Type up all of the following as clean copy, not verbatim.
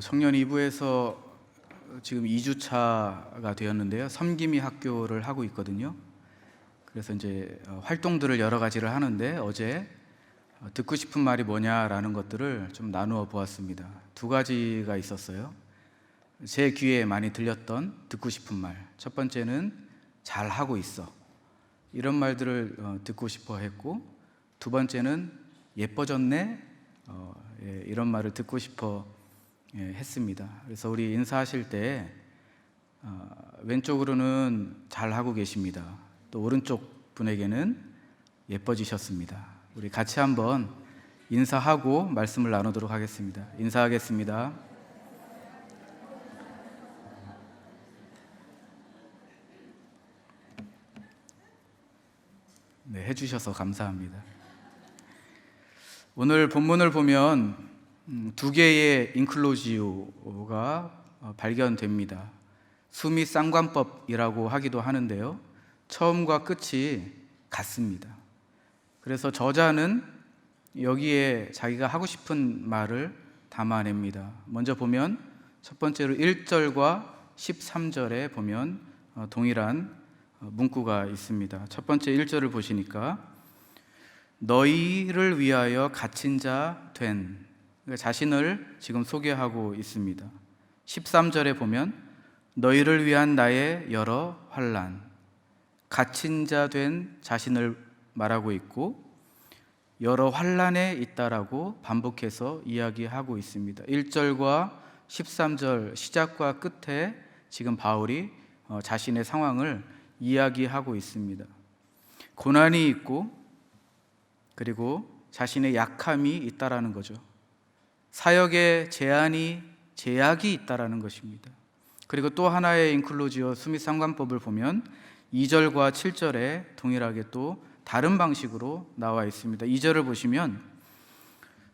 청년 2부에서 지금 2주차가 되었는데요. 섬김이 학교를 하고 있거든요. 그래서 이제 활동들을 여러 가지를 하는데 어제 듣고 싶은 말이 뭐냐라는 것들을 좀 나누어 보았습니다. 두 가지가 있었어요. 제 귀에 많이 들렸던 듣고 싶은 말. 첫 번째는 잘 하고 있어. 이런 말들을 듣고 싶어 했고, 두 번째는 예뻐졌네. 이런 말을 듣고 싶어 했습니다. 그래서 우리 인사하실 때 왼쪽으로는 잘 하고 계십니다. 또 오른쪽 분에게는 예뻐지셨습니다. 우리 같이 한번 인사하고 말씀을 나누도록 하겠습니다. 인사하겠습니다. 네, 해주셔서 감사합니다. 오늘 본문을 보면 두 개의 인클로지오가 발견됩니다. 수미 쌍관법이라고 하기도 하는데요, 처음과 끝이 같습니다. 그래서 저자는 여기에 자기가 하고 싶은 말을 담아냅니다. 먼저 보면 첫 번째로 1절과 13절에 보면 동일한 문구가 있습니다. 첫 번째 1절을 보시니까 너희를 위하여 갇힌 자 된, 자신을 지금 소개하고 있습니다. 13절에 보면 너희를 위한 나의 여러 환난, 갇힌 자 된 자신을 말하고 있고 여러 환난에 있다라고 반복해서 이야기하고 있습니다. 1절과 13절 시작과 끝에 지금 바울이 자신의 상황을 이야기하고 있습니다. 고난이 있고 그리고 자신의 약함이 있다라는 거죠. 사역에 제약이 있다라는 것입니다. 그리고 또 하나의 인클로지오 수미 상관법을 보면 2절과 7절에 동일하게 또 다른 방식으로 나와 있습니다. 2절을 보시면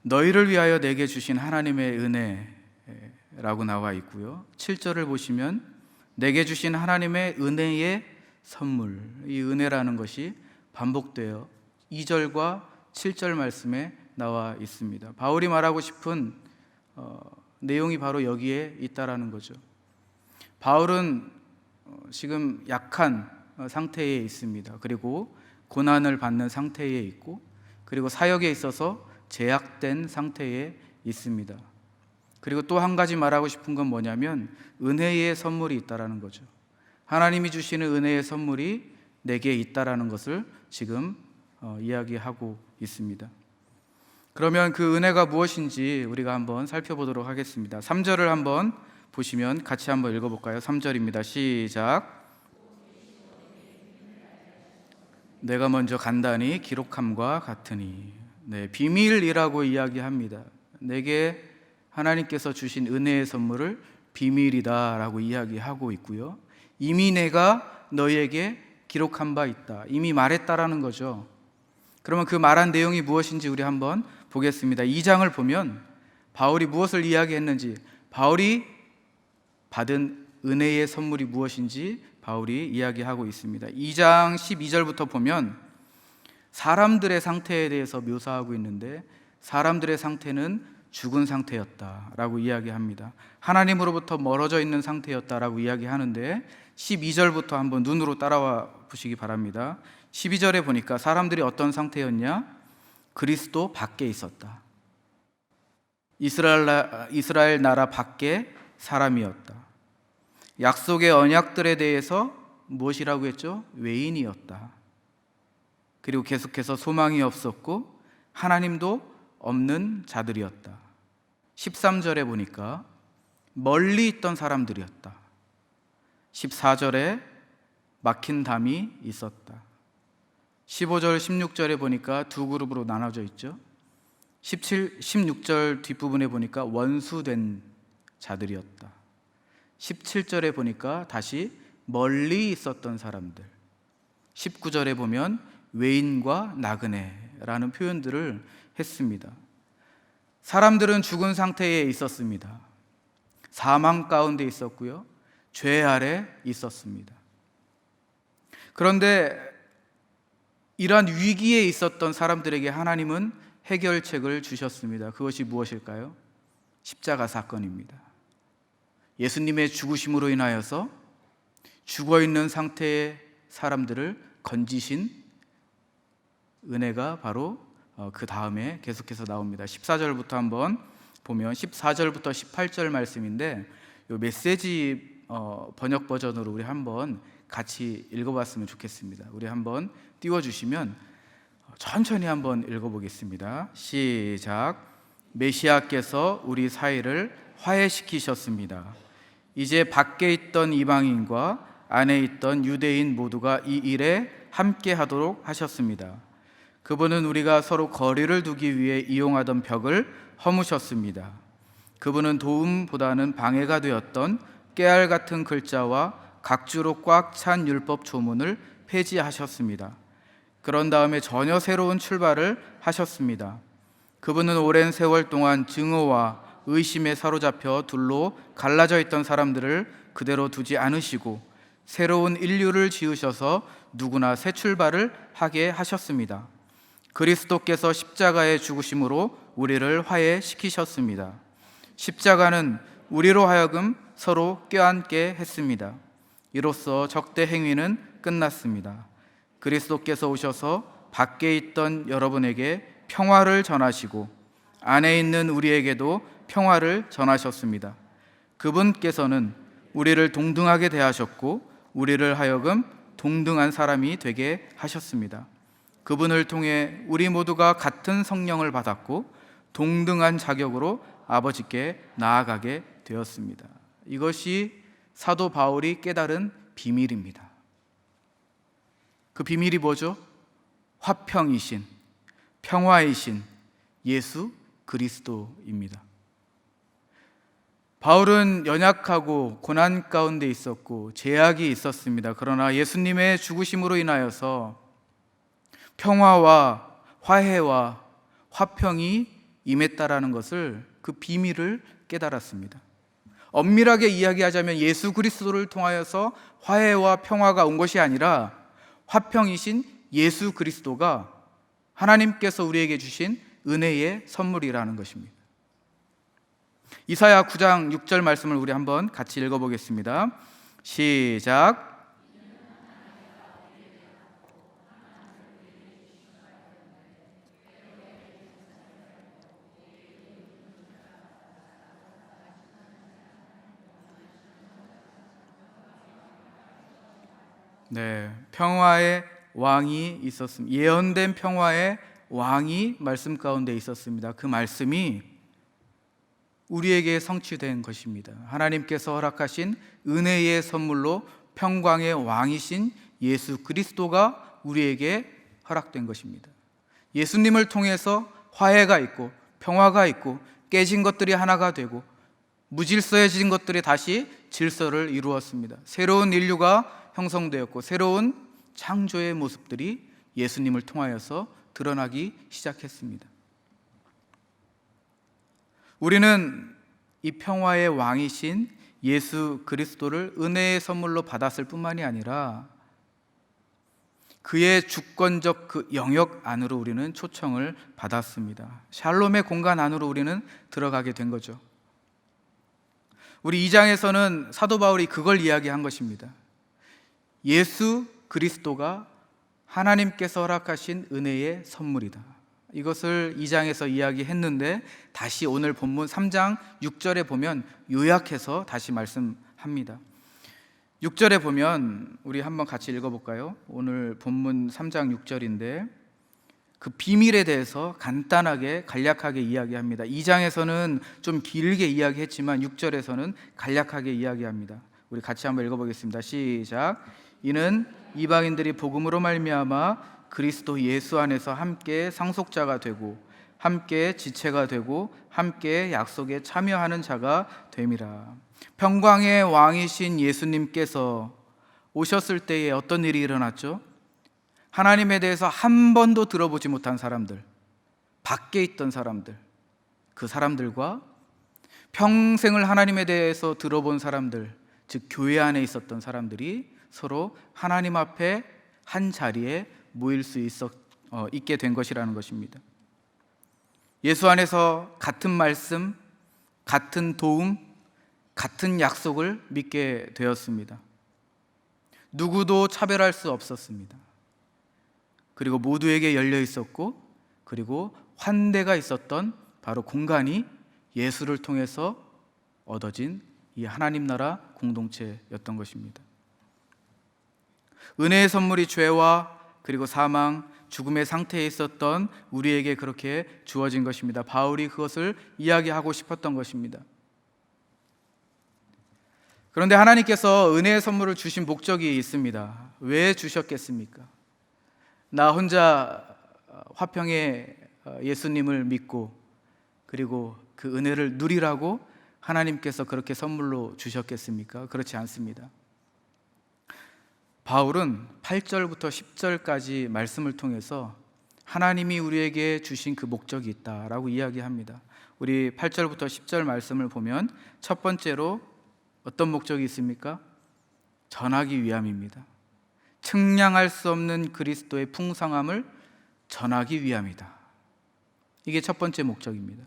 너희를 위하여 내게 주신 하나님의 은혜라고 나와 있고요, 7절을 보시면 내게 주신 하나님의 은혜의 선물, 이 은혜라는 것이 반복되어 2절과 7절 말씀에 나와 있습니다. 바울이 말하고 싶은 내용이 바로 여기에 있다라는 거죠. 바울은 지금 약한 상태에 있습니다. 그리고 고난을 받는 상태에 있고, 그리고 사역에 있어서 제약된 상태에 있습니다. 그리고 또 한 가지 말하고 싶은 건 뭐냐면 은혜의 선물이 있다라는 거죠. 하나님이 주시는 은혜의 선물이 내게 있다라는 것을 지금 이야기하고 있습니다. 그러면 그 은혜가 무엇인지 우리가 한번 살펴보도록 하겠습니다. 3절을 한번 보시면 같이 한번 읽어볼까요? 3절입니다. 시작. 내가 먼저 간단히 기록함과 같으니. 네, 비밀이라고 이야기합니다. 내게 하나님께서 주신 은혜의 선물을 비밀이다라고 이야기하고 있고요, 이미 내가 너희에게 기록한 바 있다, 이미 말했다라는 거죠. 그러면 그 말한 내용이 무엇인지 우리 한번 보겠습니다. 2장을 보면 바울이 무엇을 이야기했는지, 바울이 받은 은혜의 선물이 무엇인지 바울이 이야기하고 있습니다. 2장 12절부터 보면 사람들의 상태에 대해서 묘사하고 있는데, 사람들의 상태는 죽은 상태였다라고 이야기합니다. 하나님으로부터 멀어져 있는 상태였다라고 이야기하는데, 12절부터 한번 눈으로 따라와 보시기 바랍니다. 12절에 보니까 사람들이 어떤 상태였냐? 그리스도 밖에 있었다. 이스라엘 나라 밖에 사람이었다. 약속의 언약들에 대해서 무엇이라고 했죠? 외인이었다. 그리고 계속해서 소망이 없었고 하나님도 없는 자들이었다. 13절에 보니까 멀리 있던 사람들이었다. 14절에 막힌 담이 있었다. 15절, 16절에 보니까 두 그룹으로 나눠져 있죠. 16절 뒷부분에 보니까 원수된 자들이었다. 17절에 보니까 다시 멀리 있었던 사람들. 19절에 보면 외인과 나그네라는 표현들을 했습니다. 사람들은 죽은 상태에 있었습니다. 사망 가운데 있었고요, 죄 아래 있었습니다. 그런데 이러한 위기에 있었던 사람들에게 하나님은 해결책을 주셨습니다. 그것이 무엇일까요? 십자가 사건입니다. 예수님의 죽으심으로 인하여서 죽어있는 상태의 사람들을 건지신 은혜가 바로 그 다음에 계속해서 나옵니다. 14절부터 한번 보면 14절부터 18절 말씀인데 이 메시지 번역 버전으로 우리 한번 같이 읽어봤으면 좋겠습니다. 우리 한번 띄워주시면 천천히 한번 읽어보겠습니다. 시작. 메시아께서 우리 사이를 화해시키셨습니다. 이제 밖에 있던 이방인과 안에 있던 유대인 모두가 이 일에 함께 하도록 하셨습니다. 그분은 우리가 서로 거리를 두기 위해 이용하던 벽을 허무셨습니다. 그분은 도움보다는 방해가 되었던 깨알 같은 글자와 각주로 꽉 찬 율법 조문을 폐지하셨습니다. 그런 다음에 전혀 새로운 출발을 하셨습니다. 그분은 오랜 세월 동안 증오와 의심에 사로잡혀 둘로 갈라져 있던 사람들을 그대로 두지 않으시고 새로운 인류를 지으셔서 누구나 새 출발을 하게 하셨습니다. 그리스도께서 십자가의 죽으심으로 우리를 화해시키셨습니다. 십자가는 우리로 하여금 서로 껴안게 했습니다. 이로써 적대 행위는 끝났습니다. 그리스도께서 오셔서 밖에 있던 여러분에게 평화를 전하시고 안에 있는 우리에게도 평화를 전하셨습니다. 그분께서는 우리를 동등하게 대하셨고 우리를 하여금 동등한 사람이 되게 하셨습니다. 그분을 통해 우리 모두가 같은 성령을 받았고 동등한 자격으로 아버지께 나아가게 되었습니다. 이것이 사도 바울이 깨달은 비밀입니다. 그 비밀이 뭐죠? 화평이신, 평화이신 예수 그리스도입니다. 바울은 연약하고 고난 가운데 있었고 제약이 있었습니다. 그러나 예수님의 죽으심으로 인하여서 평화와 화해와 화평이 임했다라는 것을, 그 비밀을 깨달았습니다. 엄밀하게 이야기하자면 예수 그리스도를 통하여서 화해와 평화가 온 것이 아니라 화평이신 예수 그리스도가 하나님께서 우리에게 주신 은혜의 선물이라는 것입니다. 이사야 9장 6절 말씀을 우리 한번 같이 읽어보겠습니다. 시작. 네, 평화의 왕이 있었습니다. 예언된 평화의 왕이 말씀 가운데 있었습니다. 그 말씀이 우리에게 성취된 것입니다. 하나님께서 허락하신 은혜의 선물로 평강의 왕이신 예수 그리스도가 우리에게 허락된 것입니다. 예수님을 통해서 화해가 있고 평화가 있고 깨진 것들이 하나가 되고 무질서해진 것들이 다시 질서를 이루었습니다. 새로운 인류가 형성되었고 새로운 창조의 모습들이 예수님을 통하여서 드러나기 시작했습니다. 우리는 이 평화의 왕이신 예수 그리스도를 은혜의 선물로 받았을 뿐만이 아니라 그의 주권적 그 영역 안으로 우리는 초청을 받았습니다. 샬롬의 공간 안으로 우리는 들어가게 된 거죠. 우리 2장에서는 사도 바울이 그걸 이야기한 것입니다. 예수 그리스도가 하나님께서 허락하신 은혜의 선물이다. 이것을 2장에서 이야기했는데 다시 오늘 본문 3장 6절에 보면 요약해서 다시 말씀합니다. 6절에 보면 우리 한번 같이 읽어볼까요? 오늘 본문 3장 6절인데 그 비밀에 대해서 간단하게 간략하게 이야기합니다. 2장에서는 좀 길게 이야기했지만 6절에서는 간략하게 이야기합니다. 우리 같이 한번 읽어보겠습니다. 시작. 이는 이방인들이 복음으로 말미암아 그리스도 예수 안에서 함께 상속자가 되고 함께 지체가 되고 함께 약속에 참여하는 자가 됨이라. 평강의 왕이신 예수님께서 오셨을 때에 어떤 일이 일어났죠? 하나님에 대해서 한 번도 들어보지 못한 사람들, 밖에 있던 사람들, 그 사람들과 평생을 하나님에 대해서 들어본 사람들, 즉 교회 안에 있었던 사람들이 서로 하나님 앞에 한 자리에 모일 수 있게 된 것이라는 것입니다. 예수 안에서 같은 말씀, 같은 도움, 같은 약속을 믿게 되었습니다. 누구도 차별할 수 없었습니다. 그리고 모두에게 열려 있었고, 그리고 환대가 있었던 바로 공간이 예수를 통해서 얻어진 이 하나님 나라 공동체였던 것입니다. 은혜의 선물이 죄와 그리고 사망, 죽음의 상태에 있었던 우리에게 그렇게 주어진 것입니다. 바울이 그것을 이야기하고 싶었던 것입니다. 그런데 하나님께서 은혜의 선물을 주신 목적이 있습니다. 왜 주셨겠습니까? 나 혼자 화평의 예수님을 믿고 그리고 그 은혜를 누리라고 하나님께서 그렇게 선물로 주셨겠습니까? 그렇지 않습니다. 바울은 8절부터 10절까지 말씀을 통해서 하나님이 우리에게 주신 그 목적이 있다라고 이야기합니다. 우리 8절부터 10절 말씀을 보면 첫 번째로 어떤 목적이 있습니까? 전하기 위함입니다. 측량할 수 없는 그리스도의 풍성함을 전하기 위함이다. 이게 첫 번째 목적입니다.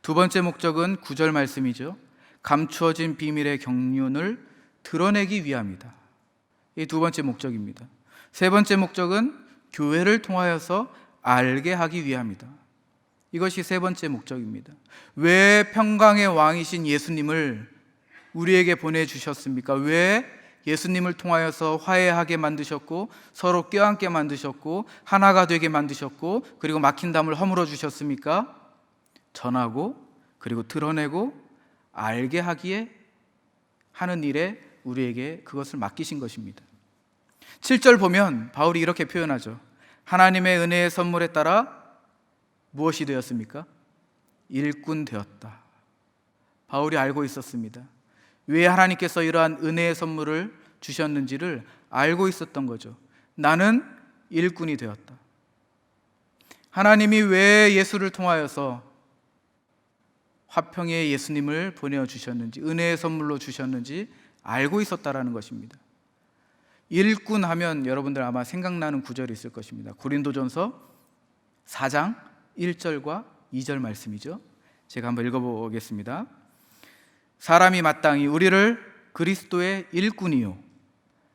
두 번째 목적은 9절 말씀이죠. 감추어진 비밀의 경륜을 드러내기 위함이다. 이 두 번째 목적입니다. 세 번째 목적은 교회를 통하여서 알게 하기 위함이다. 이것이 세 번째 목적입니다. 왜 평강의 왕이신 예수님을 우리에게 보내주셨습니까? 왜 예수님을 통하여서 화해하게 만드셨고 서로 껴안게 만드셨고 하나가 되게 만드셨고 그리고 막힌 담을 허물어 주셨습니까? 전하고 그리고 드러내고 알게 하기에 하는 일에 우리에게 그것을 맡기신 것입니다. 7절 보면 바울이 이렇게 표현하죠. 하나님의 은혜의 선물에 따라 무엇이 되었습니까? 일꾼 되었다. 바울이 알고 있었습니다. 왜 하나님께서 이러한 은혜의 선물을 주셨는지를 알고 있었던 거죠. 나는 일꾼이 되었다. 하나님이 왜 예수를 통하여서 화평의 예수님을 보내주셨는지, 은혜의 선물로 주셨는지 알고 있었다라는 것입니다. 일꾼 하면 여러분들 아마 생각나는 구절이 있을 것입니다. 고린도전서 4장 1절과 2절 말씀이죠. 제가 한번 읽어보겠습니다. 사람이 마땅히 우리를 그리스도의 일꾼이요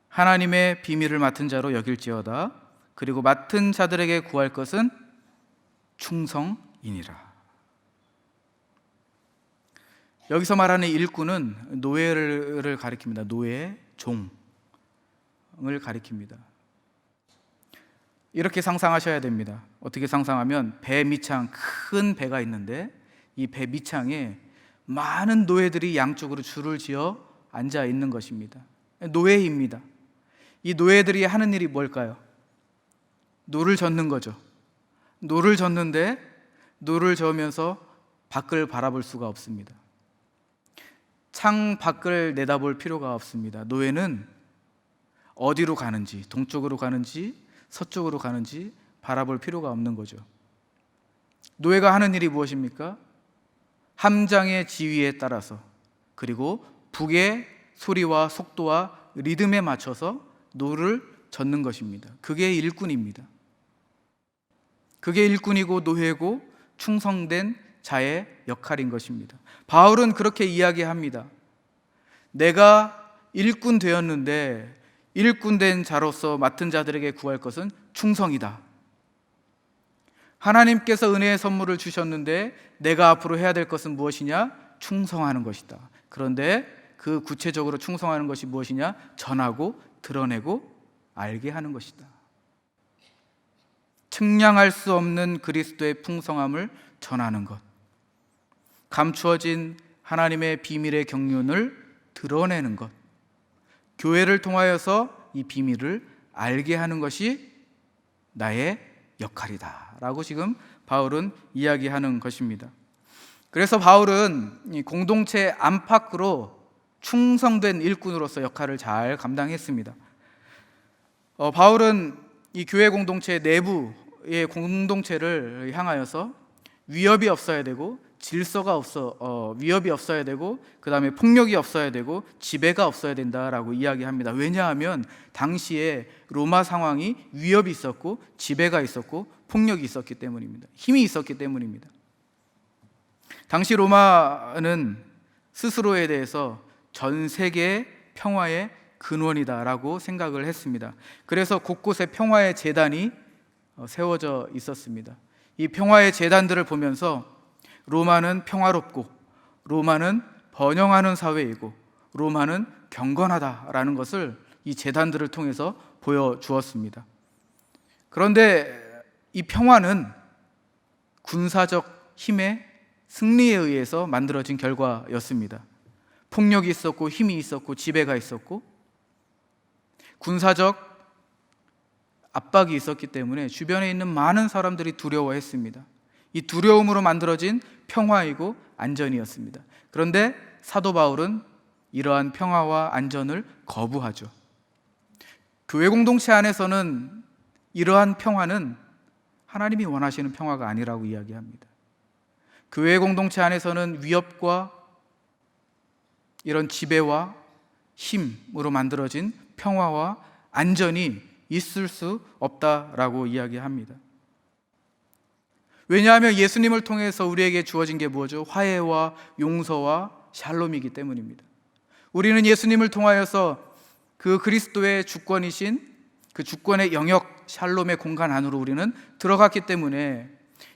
하나님의 비밀을 맡은 자로 여길지어다. 그리고 맡은 자들에게 구할 것은 충성이니라. 여기서 말하는 일꾼은 노예를 가리킵니다. 노예, 종을 가리킵니다. 이렇게 상상하셔야 됩니다. 어떻게 상상하면 배 밑창, 큰 배가 있는데 이 배 밑창에 많은 노예들이 양쪽으로 줄을 지어 앉아 있는 것입니다. 노예입니다. 이 노예들이 하는 일이 뭘까요? 노를 젓는 거죠. 노를 젓는데 노를 저으면서 밖을 바라볼 수가 없습니다. 창 밖을 내다볼 필요가 없습니다. 노예는 어디로 가는지, 동쪽으로 가는지 서쪽으로 가는지 바라볼 필요가 없는 거죠. 노예가 하는 일이 무엇입니까? 함장의 지휘에 따라서 그리고 북의 소리와 속도와 리듬에 맞춰서 노를 젓는 것입니다. 그게 일꾼입니다. 그게 일꾼이고 노예고 충성된 자의 역할인 것입니다. 바울은 그렇게 이야기합니다. 내가 일꾼 되었는데 일꾼 된 자로서 맡은 자들에게 구할 것은 충성이다. 하나님께서 은혜의 선물을 주셨는데 내가 앞으로 해야 될 것은 무엇이냐? 충성하는 것이다. 그런데 그 구체적으로 충성하는 것이 무엇이냐? 전하고 드러내고 알게 하는 것이다. 측량할 수 없는 그리스도의 풍성함을 전하는 것, 감추어진 하나님의 비밀의 경륜을 드러내는 것, 교회를 통하여서 이 비밀을 알게 하는 것이 나의 역할이다 라고 지금 바울은 이야기하는 것입니다. 그래서 바울은 이 공동체 안팎으로 충성된 일꾼으로서 역할을 잘 감당했습니다. 바울은 이 교회 공동체 내부의 공동체를 향하여서 위협이 없어야 되고 질서가 위협이 없어야 되고 그 다음에 폭력이 없어야 되고 지배가 없어야 된다라고 이야기합니다. 왜냐하면 당시에 로마 상황이 위협이 있었고 지배가 있었고 폭력이 있었기 때문입니다. 힘이 있었기 때문입니다. 당시 로마는 스스로에 대해서 전 세계의 평화의 근원이다라고 생각을 했습니다. 그래서 곳곳에 평화의 제단이 세워져 있었습니다. 이 평화의 제단들을 보면서 로마는 평화롭고, 로마는 번영하는 사회이고, 로마는 경건하다라는 것을 이 제단들을 통해서 보여주었습니다. 그런데 이 평화는 군사적 힘의 승리에 의해서 만들어진 결과였습니다. 폭력이 있었고, 힘이 있었고, 지배가 있었고, 군사적 압박이 있었기 때문에 주변에 있는 많은 사람들이 두려워했습니다. 이 두려움으로 만들어진 평화이고 안전이었습니다. 그런데 사도 바울은 이러한 평화와 안전을 거부하죠. 교회 공동체 안에서는 이러한 평화는 하나님이 원하시는 평화가 아니라고 이야기합니다. 교회 공동체 안에서는 위협과 이런 지배와 힘으로 만들어진 평화와 안전이 있을 수 없다라고 이야기합니다. 왜냐하면 예수님을 통해서 우리에게 주어진 게 뭐죠? 화해와 용서와 샬롬이기 때문입니다. 우리는 예수님을 통하여서 그 그리스도의 주권이신 그 주권의 영역 샬롬의 공간 안으로 우리는 들어갔기 때문에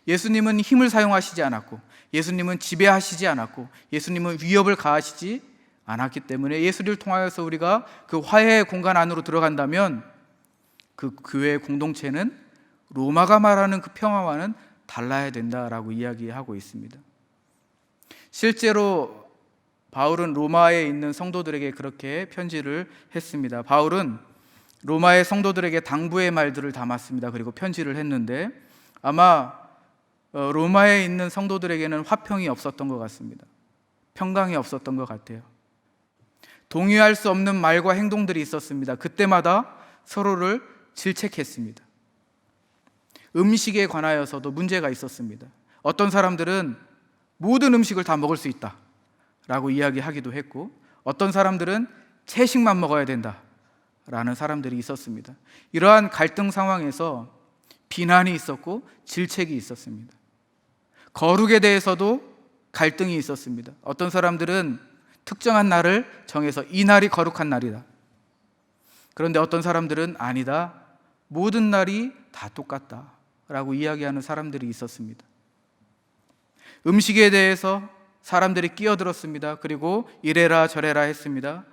예수님은 힘을 사용하시지 않았고, 예수님은 지배하시지 않았고, 예수님은 위협을 가하시지 않았기 때문에 예수를 통하여서 우리가 그 화해의 공간 안으로 들어간다면 그 교회의 공동체는 로마가 말하는 그 평화와는 달라야 된다라고 이야기하고 있습니다. 실제로 바울은 로마에 있는 성도들에게 그렇게 편지를 했습니다. 바울은 로마의 성도들에게 당부의 말들을 담았습니다. 그리고 편지를 했는데 아마 로마에 있는 성도들에게는 화평이 없었던 것 같습니다. 평강이 없었던 것 같아요. 동의할 수 없는 말과 행동들이 있었습니다. 그때마다 서로를 질책했습니다. 음식에 관하여서도 문제가 있었습니다. 어떤 사람들은 모든 음식을 다 먹을 수 있다 라고 이야기하기도 했고, 어떤 사람들은 채식만 먹어야 된다 라는 사람들이 있었습니다. 이러한 갈등 상황에서 비난이 있었고 질책이 있었습니다. 거룩에 대해서도 갈등이 있었습니다. 어떤 사람들은 특정한 날을 정해서 이 날이 거룩한 날이다. 그런데 어떤 사람들은 아니다, 모든 날이 다 똑같다 라고 이야기하는 사람들이 있었습니다. 음식에 대해서 사람들이 끼어들었습니다. 그리고 이래라 저래라 했습니다.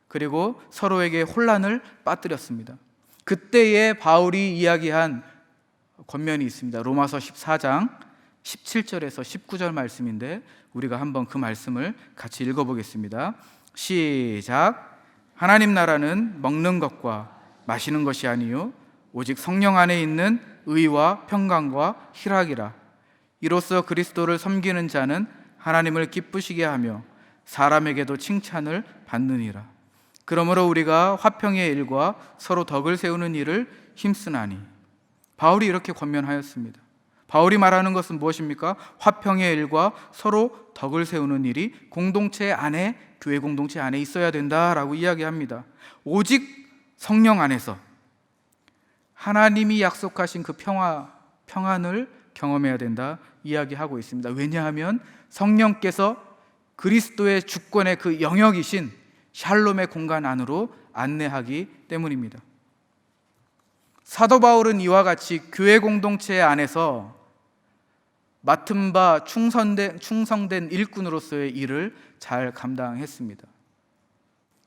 그리고 서로에게 혼란을 빠뜨렸습니다. 그때에 바울이 이야기한 권면이 있습니다. 로마서 14장 17절에서 19절 말씀인데 우리가 한번 그 말씀을 같이 읽어보겠습니다. 시작. 하나님 나라는 먹는 것과 마시는 것이 아니요 오직 성령 안에 있는 의와 평강과 희락이라. 이로써 그리스도를 섬기는 자는 하나님을 기쁘시게 하며 사람에게도 칭찬을 받느니라. 그러므로 우리가 화평의 일과 서로 덕을 세우는 일을 힘쓰나니. 바울이 이렇게 권면하였습니다. 바울이 말하는 것은 무엇입니까? 화평의 일과 서로 덕을 세우는 일이 공동체 안에, 교회 공동체 안에 있어야 된다라고 이야기합니다. 오직 성령 안에서 하나님이 약속하신 그 평안을 경험해야 된다 이야기하고 있습니다. 왜냐하면 성령께서 그리스도의 주권의 그 영역이신 샬롬의 공간 안으로 안내하기 때문입니다. 사도 바울은 이와 같이 교회 공동체 안에서 맡은 바 충성된 일꾼으로서의 일을 잘 감당했습니다.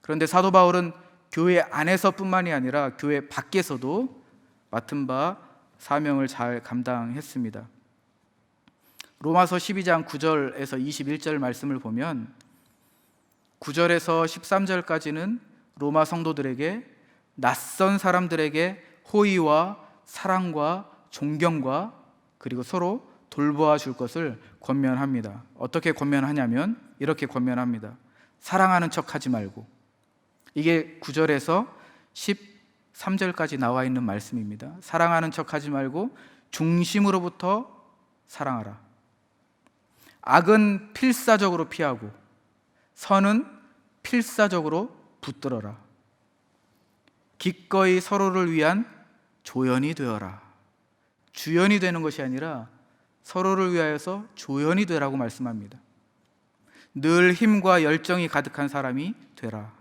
그런데 사도 바울은 교회 안에서뿐만이 아니라 교회 밖에서도 맡은 바 사명을 잘 감당했습니다. 로마서 12장 9절에서 21절 말씀을 보면 9절에서 13절까지는 로마 성도들에게 낯선 사람들에게 호의와 사랑과 존경과 그리고 서로 돌보아 줄 것을 권면합니다. 어떻게 권면하냐면 이렇게 권면합니다. 사랑하는 척 하지 말고. 이게 9절에서 13절까지 나와 있는 말씀입니다. 사랑하는 척 하지 말고 중심으로부터 사랑하라. 악은 필사적으로 피하고 선은 필사적으로 붙들어라. 기꺼이 서로를 위한 조연이 되어라. 주연이 되는 것이 아니라 서로를 위하여서 조연이 되라고 말씀합니다. 늘 힘과 열정이 가득한 사람이 되라.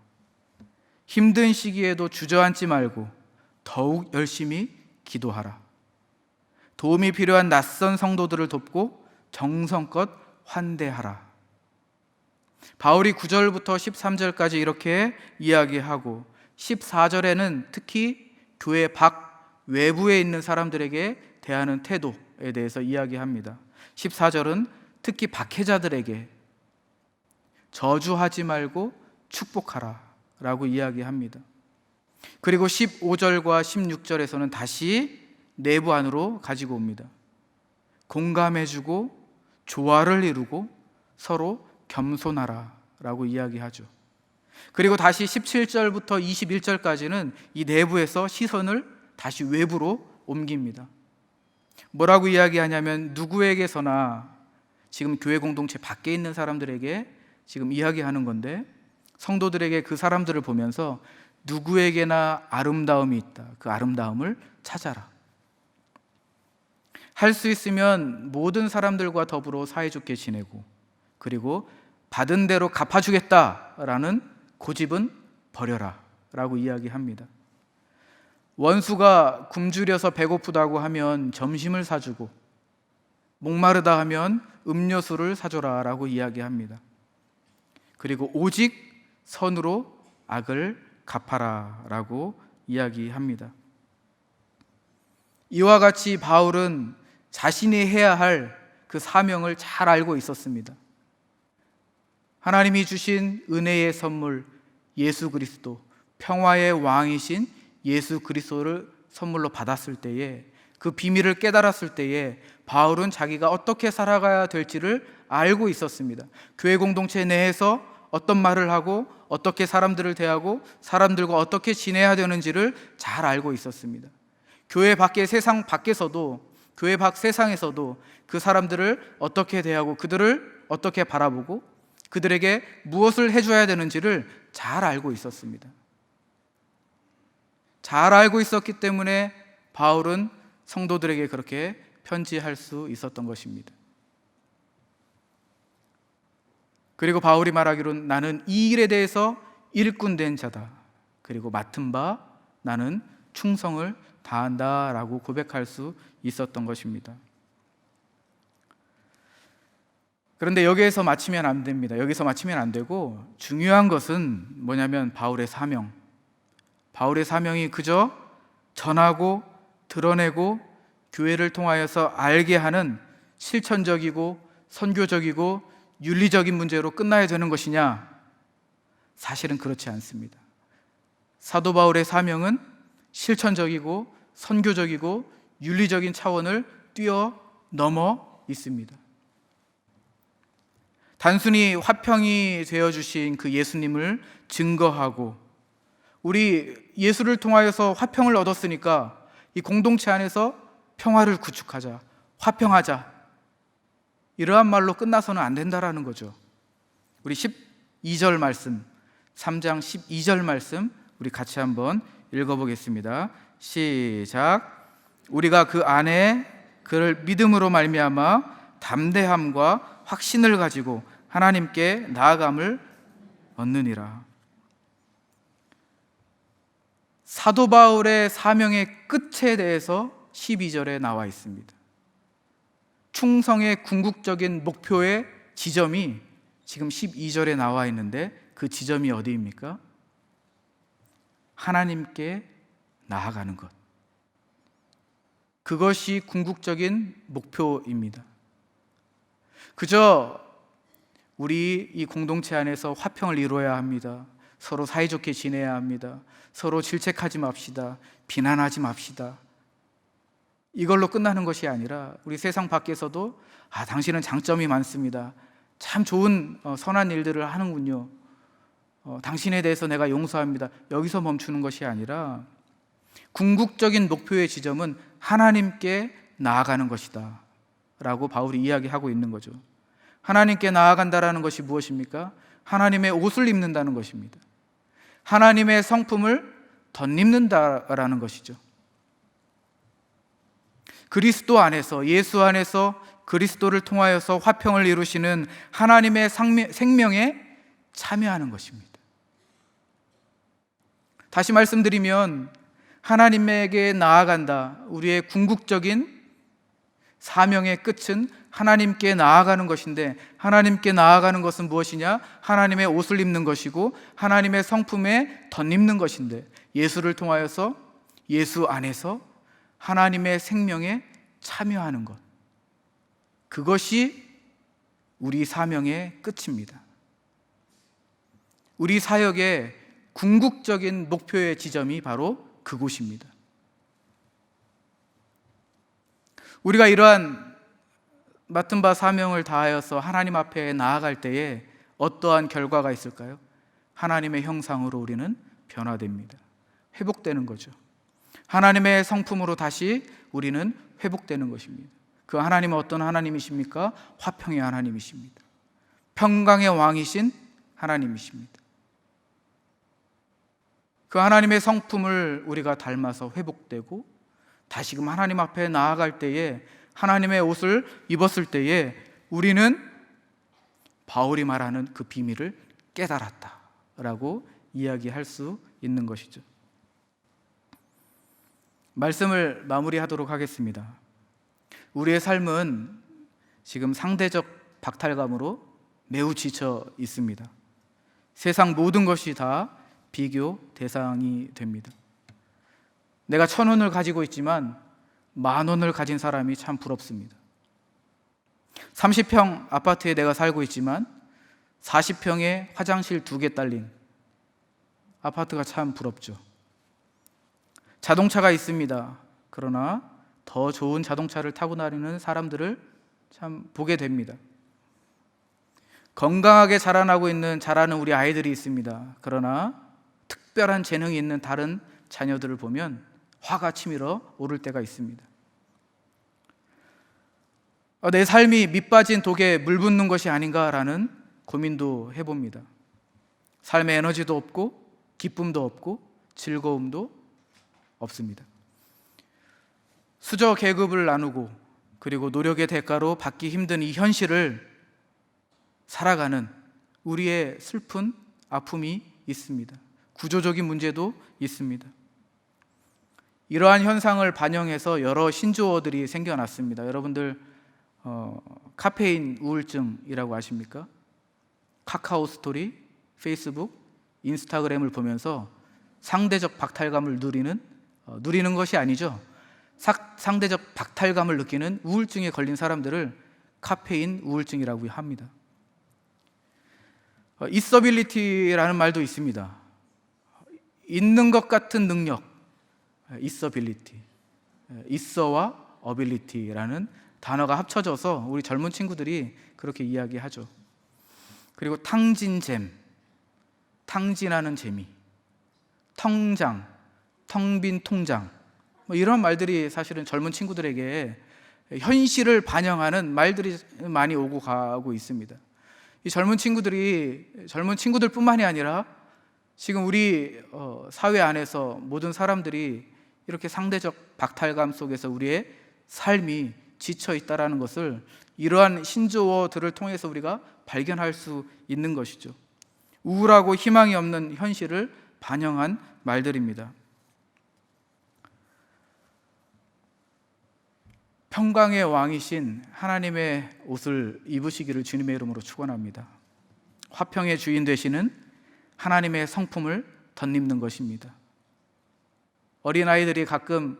힘든 시기에도 주저앉지 말고 더욱 열심히 기도하라. 도움이 필요한 낯선 성도들을 돕고 정성껏 환대하라. 바울이 9절부터 13절까지 이렇게 이야기하고 14절에는 특히 교회 밖 외부에 있는 사람들에게 대하는 태도에 대해서 이야기합니다. 14절은 특히 박해자들에게 저주하지 말고 축복하라 라고 이야기합니다. 그리고 15절과 16절에서는 다시 내부 안으로 가지고 옵니다. 공감해주고 조화를 이루고 서로 겸손하라 라고 이야기하죠. 그리고 다시 17절부터 21절까지는 이 내부에서 시선을 다시 외부로 옮깁니다. 뭐라고 이야기하냐면 누구에게서나 지금 교회 공동체 밖에 있는 사람들에게 지금 이야기하는 건데, 성도들에게 그 사람들을 보면서 누구에게나 아름다움이 있다. 그 아름다움을 찾아라. 할 수 있으면 모든 사람들과 더불어 사이좋게 지내고, 그리고 받은 대로 갚아주겠다라는 고집은 버려라 라고 이야기합니다. 원수가 굶주려서 배고프다고 하면 점심을 사주고, 목마르다 하면 음료수를 사줘라 라고 이야기합니다. 그리고 오직 선으로 악을 갚아라 라고 이야기합니다. 이와 같이 바울은 자신이 해야 할 그 사명을 잘 알고 있었습니다. 하나님이 주신 은혜의 선물 예수 그리스도, 평화의 왕이신 예수 그리스도를 선물로 받았을 때에, 그 비밀을 깨달았을 때에 바울은 자기가 어떻게 살아가야 될지를 알고 있었습니다. 교회 공동체 내에서 어떤 말을 하고 어떻게 사람들을 대하고 사람들과 어떻게 지내야 되는지를 잘 알고 있었습니다. 교회 밖의 세상 밖에서도, 교회 밖 세상에서도 그 사람들을 어떻게 대하고 그들을 어떻게 바라보고 그들에게 무엇을 해줘야 되는지를 잘 알고 있었습니다. 잘 알고 있었기 때문에 바울은 성도들에게 그렇게 편지할 수 있었던 것입니다. 그리고 바울이 말하기로는 나는 이 일에 대해서 일꾼 된 자다. 그리고 맡은 바 나는 충성을 다한다 라고 고백할 수 있었던 것입니다. 그런데 여기에서 마치면 안 됩니다. 여기서 마치면 안 되고, 중요한 것은 뭐냐면 바울의 사명. 바울의 사명이 그저 전하고 드러내고 교회를 통하여서 알게 하는 실천적이고 선교적이고 윤리적인 문제로 끝나야 되는 것이냐? 사실은 그렇지 않습니다. 사도 바울의 사명은 실천적이고 선교적이고 윤리적인 차원을 뛰어넘어 있습니다. 단순히 화평이 되어주신 그 예수님을 증거하고, 우리 예수를 통하여서 화평을 얻었으니까 이 공동체 안에서 평화를 구축하자, 화평하자, 이러한 말로 끝나서는 안 된다라는 거죠. 우리 12절 말씀, 3장 12절 말씀 우리 같이 한번 읽어보겠습니다. 시작. 우리가 그 안에 그를 믿음으로 말미암아 담대함과 확신을 가지고 하나님께 나아감을 얻느니라. 사도 바울의 사명의 끝에 대해서 12절에 나와 있습니다. 충성의 궁극적인 목표의 지점이 지금 12절에 나와 있는데, 그 지점이 어디입니까? 하나님께 나아가는 것. 그것이 궁극적인 목표입니다. 그저 우리 이 공동체 안에서 화평을 이루어야 합니다. 서로 사이좋게 지내야 합니다. 서로 질책하지 맙시다. 비난하지 맙시다. 이걸로 끝나는 것이 아니라 우리 세상 밖에서도 당신은 장점이 많습니다. 참 좋은 선한 일들을 하는군요. 당신에 대해서 내가 용서합니다. 여기서 멈추는 것이 아니라 궁극적인 목표의 지점은 하나님께 나아가는 것이다 라고 바울이 이야기하고 있는 거죠. 하나님께 나아간다라는 것이 무엇입니까? 하나님의 옷을 입는다는 것입니다. 하나님의 성품을 덧입는다라는 것이죠. 그리스도 안에서, 예수 안에서 그리스도를 통하여서 화평을 이루시는 하나님의 생명에 참여하는 것입니다. 다시 말씀드리면 하나님에게 나아간다. 우리의 궁극적인 사명의 끝은 하나님께 나아가는 것인데, 하나님께 나아가는 것은 무엇이냐? 하나님의 옷을 입는 것이고 하나님의 성품에 덧입는 것인데, 예수를 통하여서 예수 안에서 하나님의 생명에 참여하는 것, 그것이 우리 사명의 끝입니다. 우리 사역의 궁극적인 목표의 지점이 바로 그곳입니다. 우리가 이러한 맡은 바 사명을 다하여서 하나님 앞에 나아갈 때에 어떠한 결과가 있을까요? 하나님의 형상으로 우리는 변화됩니다. 회복되는 거죠. 하나님의 성품으로 다시 우리는 회복되는 것입니다. 그 하나님은 어떤 하나님이십니까? 화평의 하나님이십니다. 평강의 왕이신 하나님이십니다. 그 하나님의 성품을 우리가 닮아서 회복되고 다시금 하나님 앞에 나아갈 때에, 하나님의 옷을 입었을 때에 우리는 바울이 말하는 그 비밀을 깨달았다라고 이야기할 수 있는 것이죠. 말씀을 마무리하도록 하겠습니다. 우리의 삶은 지금 상대적 박탈감으로 매우 지쳐 있습니다. 세상 모든 것이 다 비교 대상이 됩니다. 내가 1,000원을 가지고 있지만 10,000원을 가진 사람이 참 부럽습니다. 30평 아파트에 내가 살고 있지만 40평에 화장실 2개 딸린 아파트가 참 부럽죠. 자동차가 있습니다. 그러나 더 좋은 자동차를 타고 다니는 사람들을 참 보게 됩니다. 건강하게 자라는 우리 아이들이 있습니다. 그러나 특별한 재능이 있는 다른 자녀들을 보면 화가 치밀어 오를 때가 있습니다. 내 삶이 밑빠진 독에 물 붓는 것이 아닌가라는 고민도 해봅니다. 삶에 에너지도 없고 기쁨도 없고 즐거움도 없습니다. 수저 계급을 나누고 그리고 노력의 대가로 받기 힘든 이 현실을 살아가는 우리의 슬픈 아픔이 있습니다. 구조적인 문제도 있습니다. 이러한 현상을 반영해서 여러 신조어들이 생겨났습니다. 여러분들 카페인 우울증이라고 아십니까? 카카오 스토리, 페이스북, 인스타그램을 보면서 상대적 박탈감을 누리는 것이 아니죠. 상대적 박탈감을 느끼는 우울증에 걸린 사람들을 카페인 우울증이라고 합니다. 있어빌리티라는 말도 있습니다. 있는 것 같은 능력, 있어빌리티, 있어와 어빌리티라는 단어가 합쳐져서 우리 젊은 친구들이 그렇게 이야기하죠. 그리고 탕진잼, 탕진하는 재미, 통장, 텅 빈 통장, 이런 말들이 사실은 젊은 친구들에게 현실을 반영하는 말들이 많이 오고 가고 있습니다. 이 젊은 친구들뿐만이 아니라 지금 우리 사회 안에서 모든 사람들이 이렇게 상대적 박탈감 속에서 우리의 삶이 지쳐 있다라는 것을 이러한 신조어들을 통해서 우리가 발견할 수 있는 것이죠. 우울하고 희망이 없는 현실을 반영한 말들입니다. 평강의 왕이신 하나님의 옷을 입으시기를 주님의 이름으로 축원합니다. 화평의 주인 되시는 하나님의 성품을 덧입는 것입니다. 어린아이들이 가끔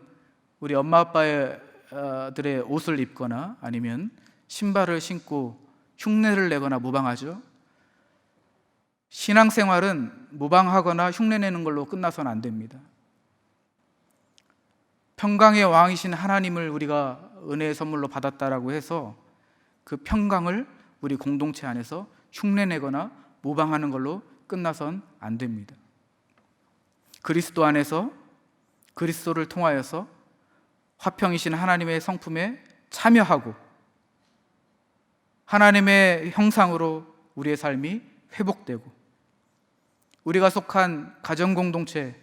우리 엄마 아빠들의 옷을 입거나 아니면 신발을 신고 흉내를 내거나 모방하죠. 신앙생활은 모방하거나 흉내내는 걸로 끝나서는 안 됩니다. 평강의 왕이신 하나님을 우리가 은혜의 선물로 받았다라고 해서 그 평강을 우리 공동체 안에서 흉내내거나 모방하는 걸로 끝나선 안 됩니다. 그리스도 안에서 그리스도를 통하여서 화평이신 하나님의 성품에 참여하고 하나님의 형상으로 우리의 삶이 회복되고 우리가 속한 가정 공동체,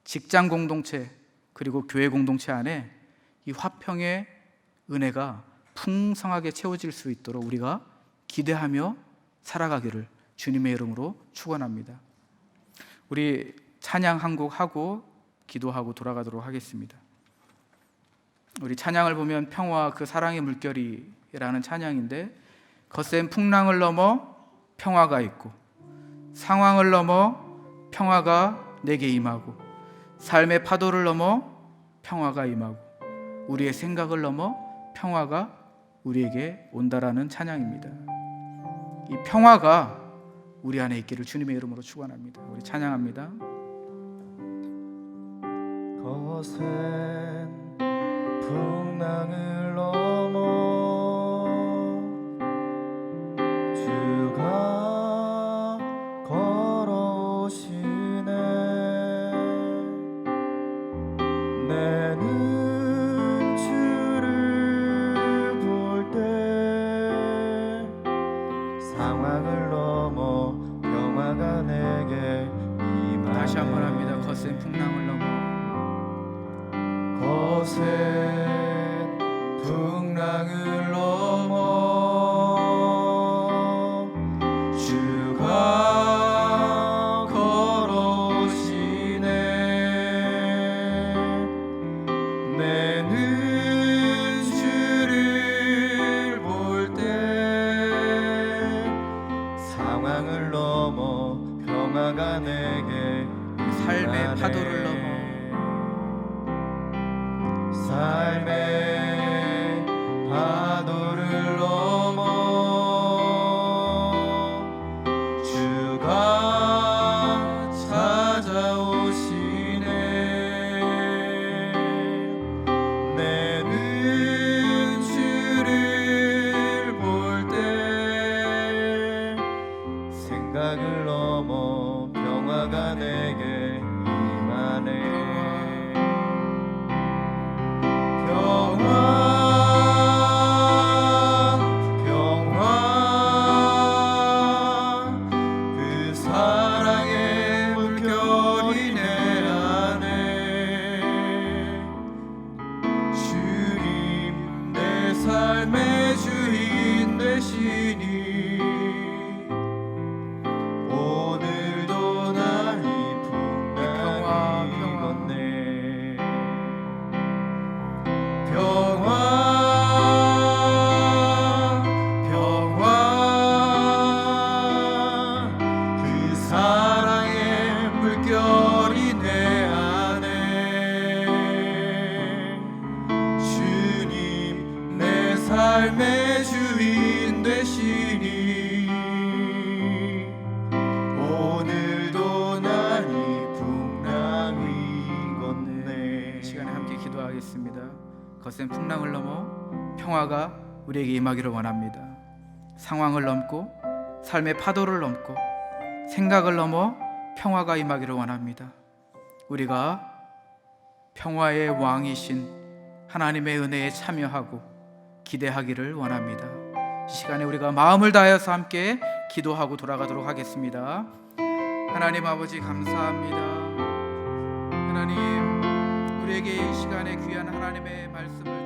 직장 공동체, 그리고 교회 공동체 안에 이 화평의 은혜가 풍성하게 채워질 수 있도록 우리가 기대하며 살아가기를 주님의 이름으로 축원합니다. 우리 찬양 한 곡 하고 기도하고 돌아가도록 하겠습니다. 우리 찬양을 보면 평화와 그 사랑의 물결이라는 찬양인데, 거센 풍랑을 넘어 평화가 있고, 상황을 넘어 평화가 내게 임하고, 삶의 파도를 넘어 평화가 임하고, 우리의 생각을 넘어 평화가 우리에게 온다라는 찬양입니다. 이 평화가 우리 안에 있기를 주님의 이름으로 축원합니다. 우리 찬양합니다. 거센 풍랑을 넘어 주가 걸어오시네. 내 눈치를 볼 때 상황을 넘어 평화가 내게 임하네. 다시 한번 합니다. 거센 풍랑을 넘어, 거센 풍랑을 넘어 주가 걸어오시네. 내 눈치를 볼 때 상황을 넘어 평화가 내게 삶의 파도를 넘어, 삶의 파도를 넘어 주가 찾아오시네. 내 눈치를 볼 때 생각을 넘어 평화가 내게 임하네. 그 사랑의 물결이 내 안에. 주님 내 삶의 주인 되시니 오늘도 날 이 풍랑이 건네. 평화 그 사랑의 물결이 내 안에. 주님 내 삶의 주인 되시니 오늘도 날 이 풍랑이 건네. 이 시간에 함께 기도하겠습니다. 거센 풍랑을 넘어 평화가 우리에게 임하기를 원합니다. 상황을 넘고, 삶의 파도를 넘고, 생각을 넘어 평화가 임하기를 원합니다. 우리가 평화의 왕이신 하나님의 은혜에 참여하고 기대하기를 원합니다. 이 시간에 우리가 마음을 다해서 함께 기도하고 돌아가도록 하겠습니다. 하나님 아버지 감사합니다. 하나님, 우리에게 이 시간에 귀한 하나님의 말씀을